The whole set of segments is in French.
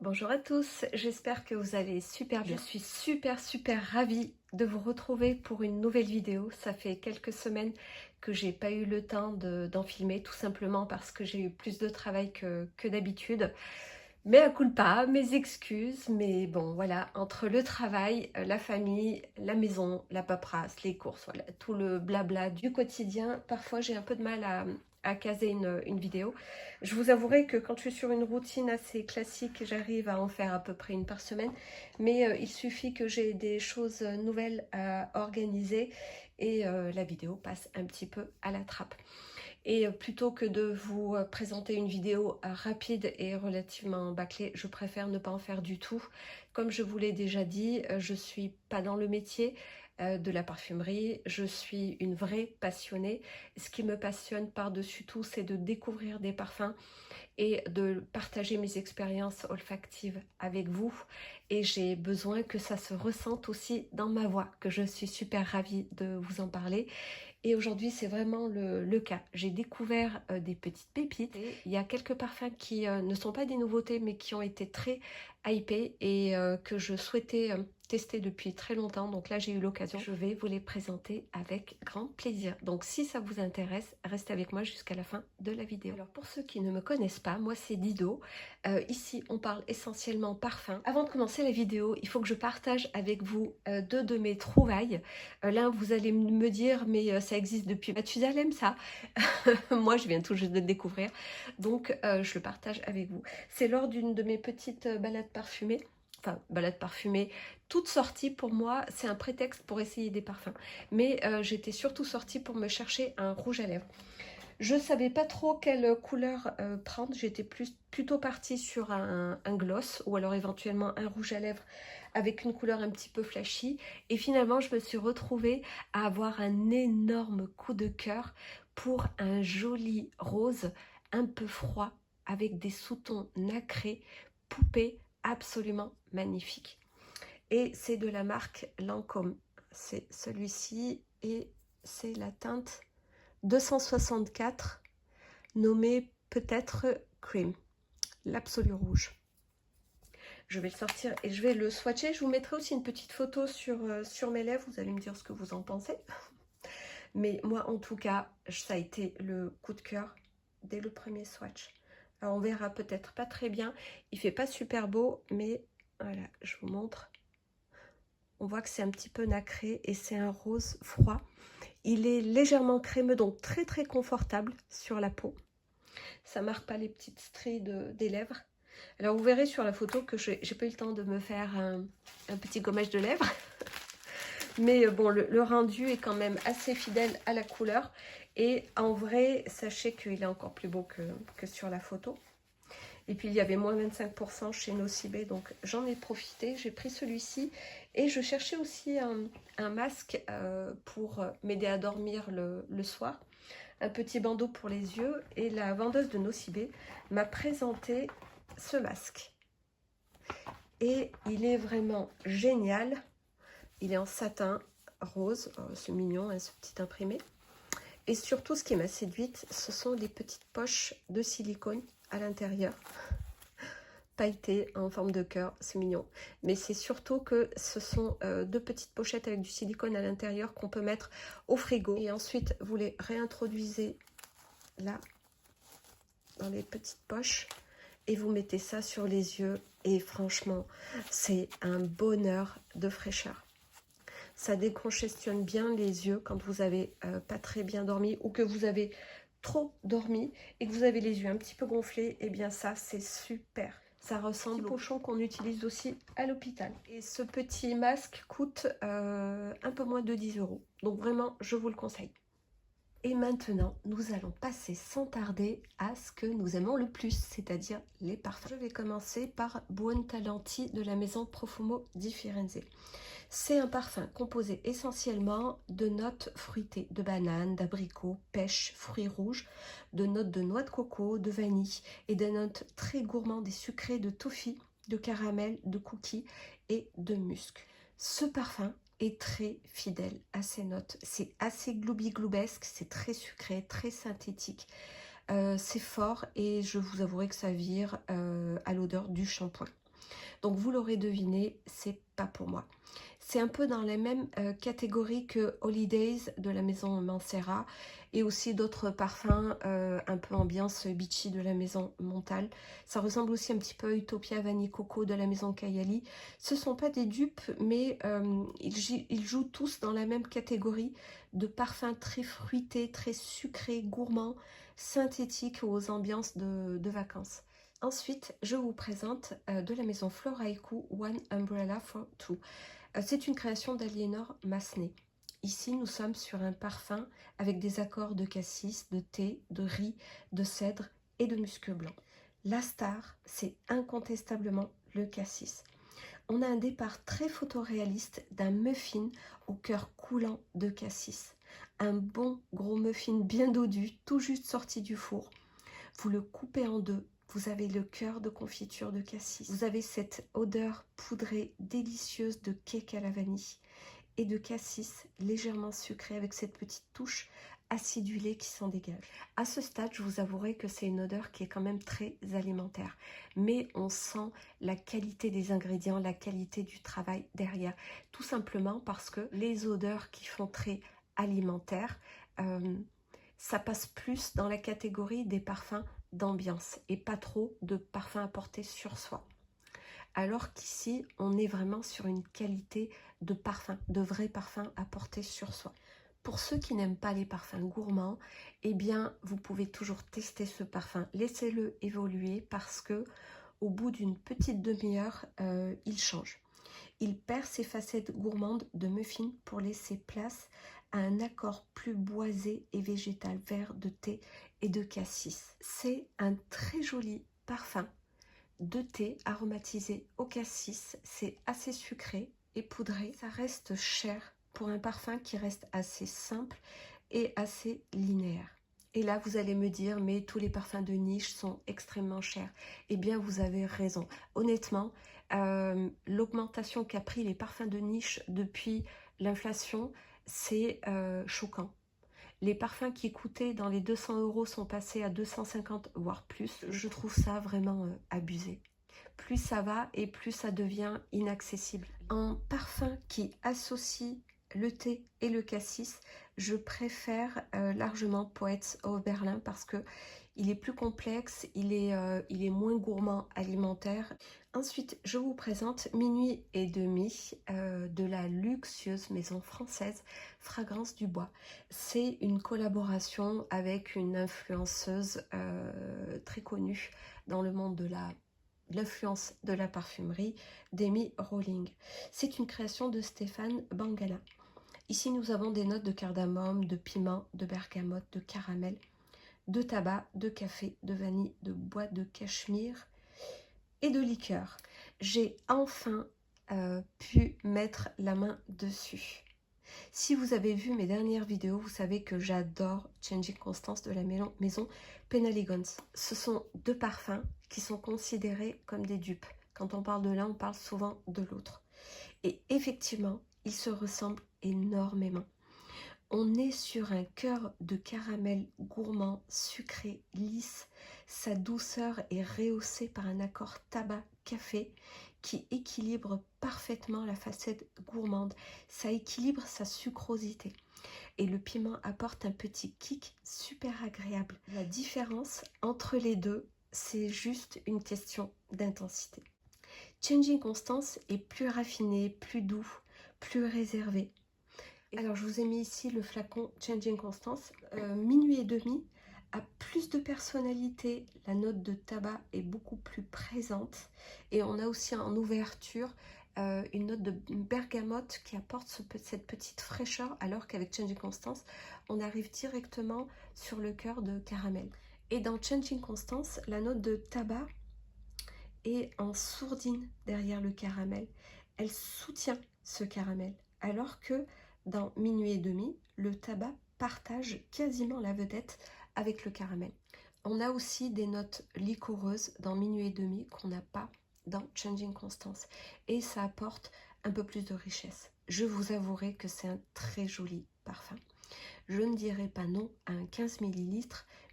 Bonjour à tous, j'espère que vous allez super bien. Je suis super ravie de vous retrouver pour une nouvelle vidéo. Ça fait quelques semaines que j'ai pas eu le temps d'en filmer, tout simplement parce que j'ai eu plus de travail que d'habitude. Mais à culpa, mes excuses, mais bon voilà, entre le travail, la famille, la maison, la paperasse, les courses, voilà, tout le blabla du quotidien, parfois j'ai un peu de mal à caser une vidéo. Je vous avouerai que quand je suis sur une routine assez classique, j'arrive à en faire à peu près une par semaine, mais il suffit que j'ai des choses nouvelles à organiser et la vidéo passe un petit peu à la trappe. Et plutôt que de vous présenter une vidéo rapide et relativement bâclée, je préfère ne pas en faire du tout. Comme je vous l'ai déjà dit, je ne suis pas dans le métier de la parfumerie, je suis une vraie passionnée. Ce qui me passionne par-dessus tout, c'est de découvrir des parfums et de partager mes expériences olfactives avec vous. Et j'ai besoin que ça se ressente aussi dans ma voix, que je suis super ravie de vous en parler. Et aujourd'hui, c'est vraiment le cas. J'ai découvert des petites pépites. Et il y a quelques parfums qui ne sont pas des nouveautés, mais qui ont été très hypés et que je souhaitais tester depuis très longtemps. Donc là, j'ai eu l'occasion. Je vais vous les présenter avec grand plaisir. Donc si ça vous intéresse, restez avec moi jusqu'à la fin de la vidéo. Alors pour ceux qui ne me connaissent pas, moi c'est Dido. Ici, on parle essentiellement parfum. Avant de commencer la vidéo, il faut que je partage avec vous deux de mes trouvailles. Là, vous allez me dire, mais ça existe depuis Mathusalem, ça. Moi, je viens tout juste de le découvrir. Donc, je le partage avec vous. C'est lors d'une de mes petites balades parfumées. Enfin, balade parfumée, toute sortie pour moi, c'est un prétexte pour essayer des parfums. Mais j'étais surtout sortie pour me chercher un rouge à lèvres. Je ne savais pas trop quelle couleur prendre. J'étais plutôt partie sur un gloss ou alors éventuellement un rouge à lèvres avec une couleur un petit peu flashy. Et finalement, je me suis retrouvée à avoir un énorme coup de cœur pour un joli rose un peu froid avec des sous-tons nacrés, poupée, absolument magnifique. Et c'est de la marque Lancôme. C'est celui-ci et c'est la teinte 264, nommé peut-être Cream, l'absolu rouge. Je vais le sortir et je vais le swatcher. Je vous mettrai aussi une petite photo sur mes lèvres. Vous allez me dire ce que vous en pensez. Mais moi, en tout cas, ça a été le coup de cœur dès le premier swatch. Alors, on verra peut-être pas très bien. Il fait pas super beau, mais voilà, je vous montre. On voit que c'est un petit peu nacré et c'est un rose froid. Il est légèrement crémeux, donc très confortable sur la peau. Ça marque pas les petites stries des lèvres. Alors vous verrez sur la photo que j'ai pas eu le temps de me faire un petit gommage de lèvres. Mais bon, le rendu est quand même assez fidèle à la couleur. Et en vrai, sachez qu'il est encore plus beau que sur la photo. Et puis il y avait moins 25% chez Nocibé, donc j'en ai profité. J'ai pris celui-ci et je cherchais aussi un masque pour m'aider à dormir le soir. Un petit bandeau pour les yeux et la vendeuse de Nocibé m'a présenté ce masque. Et il est vraiment génial. Il est en satin rose, c'est mignon, hein, ce petit imprimé. Et surtout, ce qui m'a séduite, ce sont les petites poches de silicone à l'intérieur. Pailleté en forme de cœur, c'est mignon. Mais c'est surtout que ce sont deux petites pochettes avec du silicone à l'intérieur qu'on peut mettre au frigo. Et ensuite, vous les réintroduisez là, dans les petites poches. Et vous mettez ça sur les yeux. Et franchement, c'est un bonheur de fraîcheur. Ça décongestionne bien les yeux quand vous avez pas très bien dormi ou que vous avez trop dormi et que vous avez les yeux un petit peu gonflés. Et bien ça, c'est super. Ça ressemble au pochon qu'on utilise aussi à l'hôpital. Et ce petit masque coûte un peu moins de 10 €. Donc vraiment, je vous le conseille. Et maintenant, nous allons passer sans tarder à ce que nous aimons le plus, c'est-à-dire les parfums. Je vais commencer par Buontalenti de la maison Profumo di Firenze. C'est un parfum composé essentiellement de notes fruitées, de bananes, d'abricots, pêche, fruits rouges, de notes de noix de coco, de vanille et de notes très gourmandes et sucrées de toffee, de caramel, de cookies et de musc. Ce parfum est très fidèle à ses notes. C'est assez gloubi-gloubesque, c'est très sucré, très synthétique. C'est fort et je vous avouerai que ça vire à l'odeur du shampoing. Donc vous l'aurez deviné, c'est pas pour moi. C'est un peu dans la même catégorie que Holidays de la maison Mancera et aussi d'autres parfums un peu ambiance beachy de la maison Montal. Ça ressemble aussi un petit peu à Utopia Vanille Coco de la maison Kayali. Ce ne sont pas des dupes, mais ils jouent tous dans la même catégorie de parfums très fruités, très sucrés, gourmands, synthétiques aux ambiances de vacances. Ensuite, je vous présente de la maison Flora Eco One Umbrella for Two. C'est une création d'Aliénor Massenet. Ici, nous sommes sur un parfum avec des accords de cassis, de thé, de riz, de cèdre et de musc blanc. La star, c'est incontestablement le cassis. On a un départ très photoréaliste d'un muffin au cœur coulant de cassis. Un bon gros muffin bien dodu, tout juste sorti du four. Vous le coupez en deux. Vous avez le cœur de confiture de cassis. Vous avez cette odeur poudrée délicieuse de cake à la vanille et de cassis légèrement sucré avec cette petite touche acidulée qui s'en dégage. À ce stade, je vous avouerai que c'est une odeur qui est quand même très alimentaire. Mais on sent la qualité des ingrédients, la qualité du travail derrière. Tout simplement parce que les odeurs qui font très alimentaire, ça passe plus dans la catégorie des parfums d'ambiance et pas trop de parfums à porter sur soi. Alors qu'ici, on est vraiment sur une qualité de parfum, de vrai parfum à porter sur soi. Pour ceux qui n'aiment pas les parfums gourmands, eh bien, vous pouvez toujours tester ce parfum. Laissez-le évoluer parce que au bout d'une petite demi-heure, il change. Il perd ses facettes gourmandes de muffin pour laisser place à un accord plus boisé et végétal, vert de thé et de cassis. C'est un très joli parfum de thé aromatisé au cassis. C'est assez sucré et poudré. Ça reste cher pour un parfum qui reste assez simple et assez linéaire. Et là, vous allez me dire, mais tous les parfums de niche sont extrêmement chers. Eh bien, vous avez raison. Honnêtement, l'augmentation qu'a pris les parfums de niche depuis l'inflation, c'est choquant. Les parfums qui coûtaient dans les 200 € sont passés à 250, voire plus. Je trouve ça vraiment abusé. Plus ça va et plus ça devient inaccessible. Un parfum qui associe le thé et le cassis, je préfère largement Poets of Berlin parce que il est plus complexe, il est moins gourmand alimentaire. Ensuite, je vous présente Minuit et demi de la luxueuse maison française Fragrance du Bois. C'est une collaboration avec une influenceuse très connue dans le monde de l'influence de la parfumerie, d'Amy Rowling. C'est une création de Stéphane Bangala. Ici, nous avons des notes de cardamome, de piment, de bergamote, de caramel, de tabac, de café, de vanille, de bois de cachemire et de liqueur. J'ai enfin pu mettre la main dessus. Si vous avez vu mes dernières vidéos, vous savez que j'adore Changing Constance de la maison Penhaligon's. Ce sont deux parfums qui sont considérés comme des dupes. Quand on parle de l'un, on parle souvent de l'autre. Et effectivement, ils se ressemblent énormément. On est sur un cœur de caramel gourmand, sucré, lisse. Sa douceur est rehaussée par un accord tabac-café qui équilibre parfaitement la facette gourmande. Ça équilibre sa sucrosité. Et le piment apporte un petit kick super agréable. La différence entre les deux, c'est juste une question d'intensité. Changing Constance est plus raffiné, plus doux, plus réservé. Alors, je vous ai mis ici le flacon Changing Constance. Minuit et demi a plus de personnalité. La note de tabac est beaucoup plus présente. Et on a aussi en ouverture une note de bergamote qui apporte cette petite fraîcheur, alors qu'avec Changing Constance, on arrive directement sur le cœur de caramel. Et dans Changing Constance, la note de tabac est en sourdine derrière le caramel. Elle soutient ce caramel, alors que dans Minuit et demi, le tabac partage quasiment la vedette avec le caramel. On a aussi des notes liquoreuses dans Minuit et demi qu'on n'a pas dans Changing Constance. Et ça apporte un peu plus de richesse. Je vous avouerai que c'est un très joli parfum. Je ne dirais pas non à un 15 ml,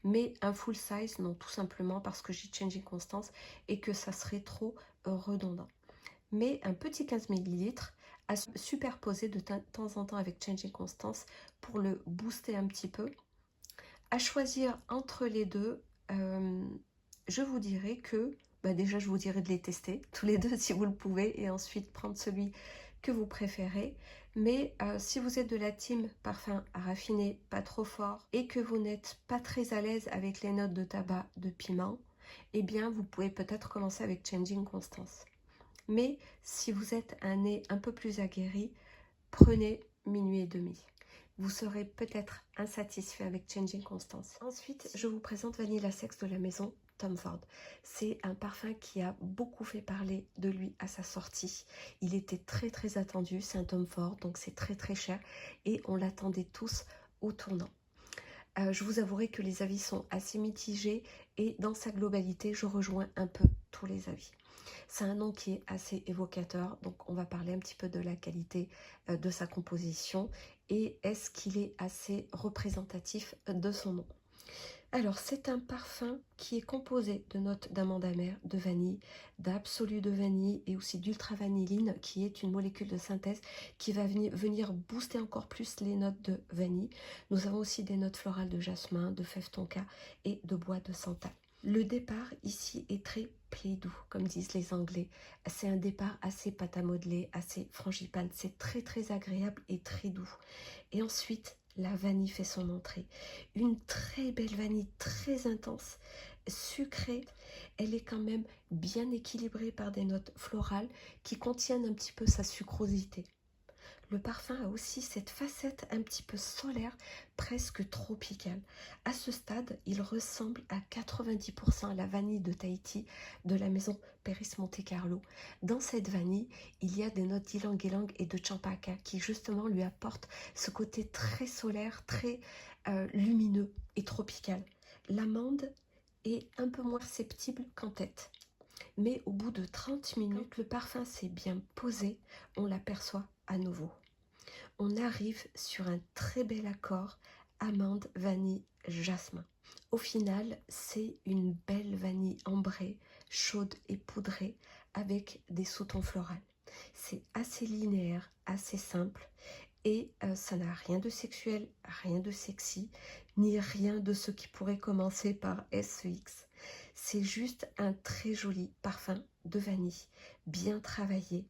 mais un full size, non, tout simplement parce que j'ai Changing Constance et que ça serait trop redondant. Mais un petit 15 ml à superposer de temps en temps avec Changing Constance pour le booster un petit peu. À choisir entre les deux, je vous dirais que, déjà je vous dirais de les tester tous les deux si vous le pouvez, et ensuite prendre celui que vous préférez. Mais si vous êtes de la team parfum raffiné, pas trop fort, et que vous n'êtes pas très à l'aise avec les notes de tabac, de piment, eh bien vous pouvez peut-être commencer avec Changing Constance. Mais si vous êtes un nez un peu plus aguerri, prenez Minuit et demi. Vous serez peut-être insatisfait avec Changing Constance. Ensuite, je vous présente Vanilla Sex de la maison Tom Ford. C'est un parfum qui a beaucoup fait parler de lui à sa sortie. Il était très très attendu, c'est un Tom Ford, donc c'est très très cher et on l'attendait tous au tournant. Je vous avouerai que les avis sont assez mitigés et dans sa globalité, je rejoins un peu tous les avis. C'est un nom qui est assez évocateur, donc on va parler un petit peu de la qualité de sa composition et est-ce qu'il est assez représentatif de son nom. Alors c'est un parfum qui est composé de notes d'amande amère, de vanille, d'absolu de vanille et aussi d'ultra vanilline qui est une molécule de synthèse qui va venir booster encore plus les notes de vanille. Nous avons aussi des notes florales de jasmin, de fève tonka et de bois de santal. Le départ ici est très plaidou, comme disent les Anglais. C'est un départ assez pâte à modeler, assez frangipane. C'est très très agréable et très doux. Et ensuite, la vanille fait son entrée. Une très belle vanille, très intense, sucrée. Elle est quand même bien équilibrée par des notes florales qui contiennent un petit peu sa sucrosité. Le parfum a aussi cette facette un petit peu solaire, presque tropicale. À ce stade, il ressemble à 90% à la vanille de Tahiti de la maison Paris Monte Carlo. Dans cette vanille, il y a des notes d'ylang-ylang et de champaca qui justement lui apportent ce côté très solaire, très lumineux et tropical. L'amande est un peu moins perceptible qu'en tête. Mais au bout de 30 minutes, le parfum s'est bien posé, on l'aperçoit à nouveau. On arrive sur un très bel accord amande, vanille, jasmin. Au final, c'est une belle vanille ambrée, chaude et poudrée avec des sous-tons floraux. C'est assez linéaire, assez simple et ça n'a rien de sexuel, rien de sexy, ni rien de ce qui pourrait commencer par SEX. C'est juste un très joli parfum de vanille, bien travaillé,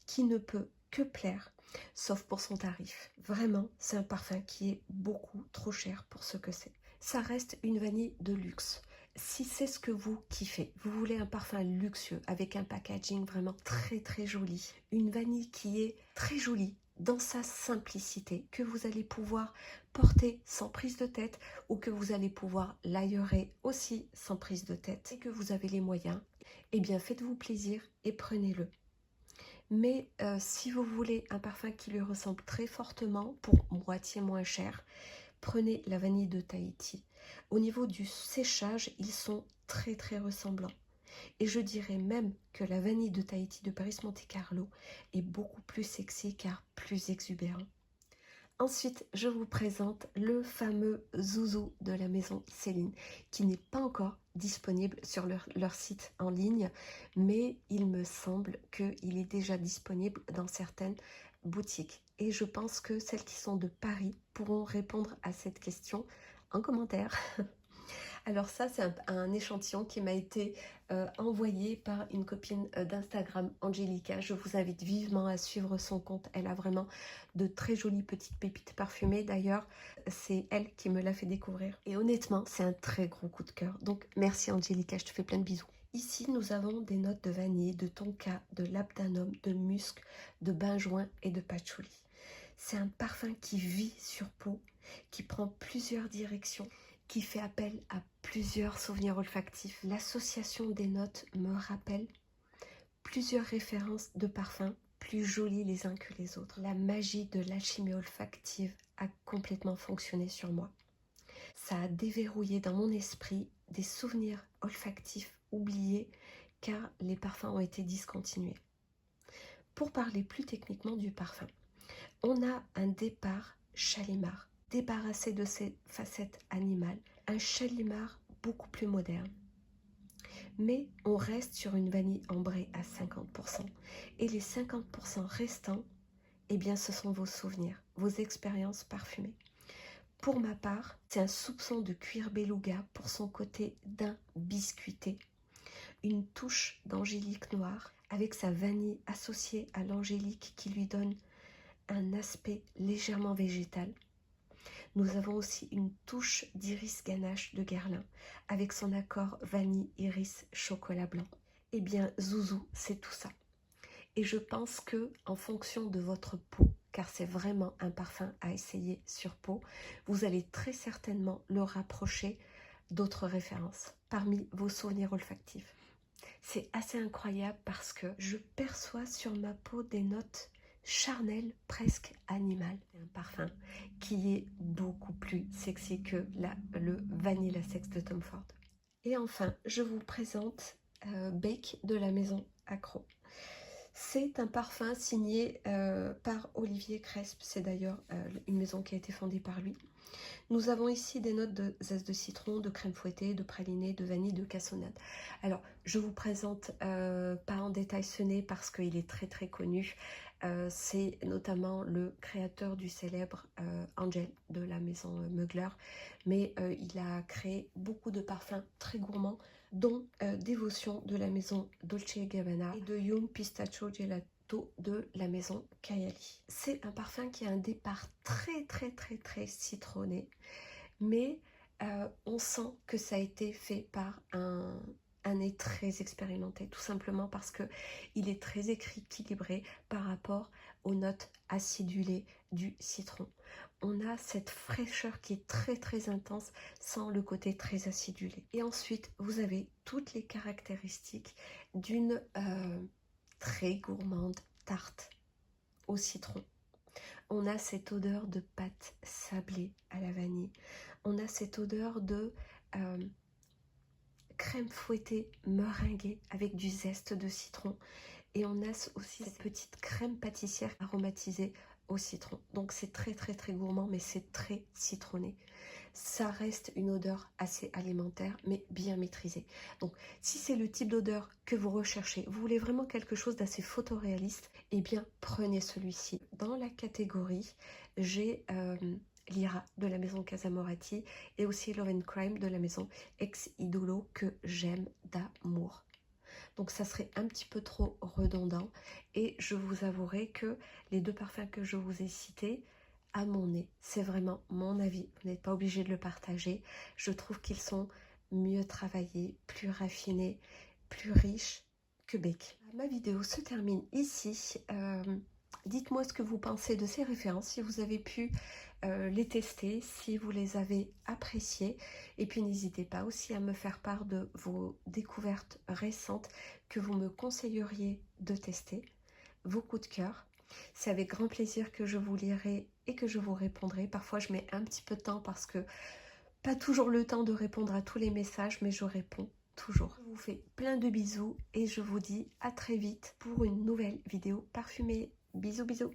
qui ne peut que plaire, sauf pour son tarif. Vraiment, c'est un parfum qui est beaucoup trop cher pour ce que c'est. Ça reste une vanille de luxe. Si c'est ce que vous kiffez, vous voulez un parfum luxueux avec un packaging vraiment très très joli, une vanille qui est très jolie dans sa simplicité, que vous allez pouvoir porter sans prise de tête ou que vous allez pouvoir l'aérer aussi sans prise de tête et que vous avez les moyens, eh bien faites-vous plaisir et prenez-le. Mais si vous voulez un parfum qui lui ressemble très fortement pour moitié moins cher, prenez la vanille de Tahiti. Au niveau du séchage, ils sont très très ressemblants. Et je dirais même que la vanille de Tahiti de Paris Monte Carlo est beaucoup plus sexy car plus exubérant. Ensuite, je vous présente le fameux Zouzou de la maison Céline, qui n'est pas encore disponible sur leur site en ligne, mais il me semble qu'il est déjà disponible dans certaines boutiques. Et je pense que celles qui sont de Paris pourront répondre à cette question en commentaire. Alors ça, c'est un échantillon qui m'a été envoyé par une copine d'Instagram, Angelica. Je vous invite vivement à suivre son compte. Elle a vraiment de très jolies petites pépites parfumées. D'ailleurs, c'est elle qui me l'a fait découvrir. Et honnêtement, c'est un très gros coup de cœur. Donc merci Angelica, je te fais plein de bisous. Ici, nous avons des notes de vanille, de tonka, de labdanum, de musc, de benjoin et de patchouli. C'est un parfum qui vit sur peau, qui prend plusieurs directions, qui fait appel à plusieurs souvenirs olfactifs. L'association des notes me rappelle plusieurs références de parfums plus jolis les uns que les autres. La magie de l'alchimie olfactive a complètement fonctionné sur moi. Ça a déverrouillé dans mon esprit des souvenirs olfactifs oubliés car les parfums ont été discontinués. Pour parler plus techniquement du parfum, on a un départ Shalimar, débarrassé de ses facettes animales, un Shalimar beaucoup plus moderne. Mais on reste sur une vanille ambrée à 50%. Et les 50% restants, eh bien ce sont vos souvenirs, vos expériences parfumées. Pour ma part, c'est un soupçon de cuir beluga pour son côté daim biscuité. Une touche d'angélique noire avec sa vanille associée à l'angélique qui lui donne un aspect légèrement végétal. Nous avons aussi une touche d'iris ganache de Guerlain avec son accord vanille iris chocolat blanc. Eh bien Zouzou, c'est tout ça. Et je pense que en fonction de votre peau, car c'est vraiment un parfum à essayer sur peau, vous allez très certainement le rapprocher d'autres références parmi vos souvenirs olfactifs. C'est assez incroyable parce que je perçois sur ma peau des notes charnelles, presque animales. Un parfum qui est beaucoup plus sexy que le Vanilla Sex de Tom Ford. Et enfin, je vous présente Bake de la maison Accro. C'est un parfum signé par Olivier Cresp, c'est d'ailleurs une maison qui a été fondée par lui. Nous avons ici des notes de zeste de citron, de crème fouettée, de praliné, de vanille, de cassonade. Alors, je vous présente pas en détail ce nez parce qu'il est très très connu. C'est notamment le créateur du célèbre Angel de la maison Mugler. Mais il a créé beaucoup de parfums très gourmands, dont Dévotion de la maison Dolce & Gabbana et de Yum Pistachio Gelato de la maison Kayali. C'est un parfum qui a un départ très citronné, mais on sent que ça a été fait par un nez très expérimenté, tout simplement parce que il est très équilibré par rapport aux notes acidulées du citron. On a cette fraîcheur qui est très intense sans le côté très acidulé. Et ensuite, vous avez toutes les caractéristiques d'une très gourmande tarte au citron. On a cette odeur de pâte sablée à la vanille. On a cette odeur de crème fouettée meringuée avec du zeste de citron. Et on a aussi cette petite crème pâtissière aromatisée au citron. Donc c'est très gourmand, mais c'est très citronné. Ça reste une odeur assez alimentaire, mais bien maîtrisée. Donc si c'est le type d'odeur que vous recherchez, vous voulez vraiment quelque chose d'assez photoréaliste, eh bien prenez celui-ci. Dans la catégorie, j'ai Lyra de la maison Casamorati et aussi Love and Crime de la maison Ex Idolo que j'aime d'amour. Donc ça serait un petit peu trop redondant et je vous avouerai que les deux parfums que je vous ai cités, à mon nez, c'est vraiment mon avis, vous n'êtes pas obligé de le partager. Je trouve qu'ils sont mieux travaillés, plus raffinés, plus riches que Beck. Ma vidéo se termine ici. Dites-moi ce que vous pensez de ces références, si vous avez pu les tester, si vous les avez appréciées. Et puis n'hésitez pas aussi à me faire part de vos découvertes récentes que vous me conseilleriez de tester, vos coups de cœur. C'est avec grand plaisir que je vous lirai et que je vous répondrai. Parfois je mets un petit peu de temps parce que pas toujours le temps de répondre à tous les messages, mais je réponds toujours. Je vous fais plein de bisous et je vous dis à très vite pour une nouvelle vidéo parfumée. Bisous bisous.